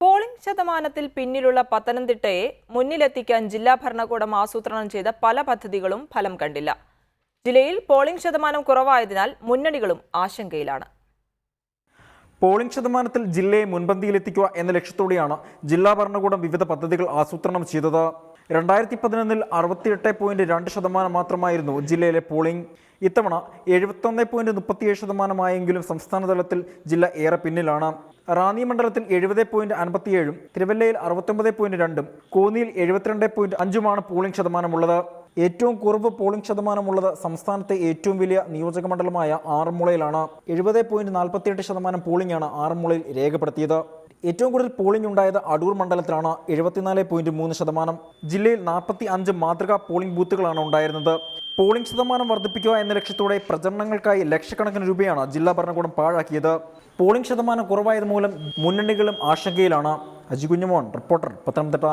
Polling ശതമാനത്തിൽ പിന്നിലുള്ള പത്തനംതിട്ടയെ മുന്നിലെത്തിക്കാൻ ജില്ലാ ഭരണകൂടം ആസൂത്രണം ചെയ്ത പല പദ്ധതികളും ഫലം കണ്ടില്ല. ജില്ലയിൽ പോളിംഗ് ശതമാനം കുറവായതിനാൽ മുന്നണികളും ആശങ്കയിലാണ്. പോളിംഗ് ശതമാനത്തിൽ ജില്ലയെ മുൻപന്തിയിലെത്തിക്കുക എന്ന ലക്ഷ്യത്തോടെയാണ് ജില്ലാ ഭരണകൂടം വിവിധ പദ്ധതികൾ ആസൂത്രണം ചെയ്തത്. 2011 68.2% മാത്രമായിരുന്നു ജില്ലയിലെ പോളിംഗ്. ഇത്തവണ 71.37%. സംസ്ഥാന തലത്തിൽ ജില്ല ഏറെ പിന്നിലാണ്. റാന്നി മണ്ഡലത്തിൽ 70.57, തിരുവല്ലയിൽ 69.2, കോന്നിയിൽ 72.5 പോളിംഗ് ശതമാനമുള്ളത്. ഏറ്റവും കുറവ് പോളിംഗ് ശതമാനമുള്ളത് സംസ്ഥാനത്തെ ഏറ്റവും വലിയ നിയോജക മണ്ഡലമായ ആറന്മുളയിലാണ്. 70.48% പോളിംഗാണ് ആറന്മുളയിൽ രേഖപ്പെടുത്തിയത്. ഏറ്റവും കൂടുതൽ പോളിംഗ് ഉണ്ടായത് അടൂർ മണ്ഡലത്തിലാണ്, 74.3%. ജില്ലയിൽ 45 മാതൃകാ പോളിംഗ് ബൂത്തുകളാണ് ഉണ്ടായിരുന്നത്. പോളിംഗ് ശതമാനം വർദ്ധിപ്പിക്കുക എന്ന ലക്ഷ്യത്തോടെ പ്രചരണങ്ങൾക്കായി ലക്ഷക്കണക്കിന് രൂപയാണ് ജില്ലാ ഭരണകൂടം പാഴാക്കിയത്. പോളിംഗ് ശതമാനം കുറവായത് മൂലം മുന്നണികളും ആശങ്കയിലാണ്. അജി കുഞ്ഞുമോൻ, റിപ്പോർട്ടർ, പത്തനംതിട്ട.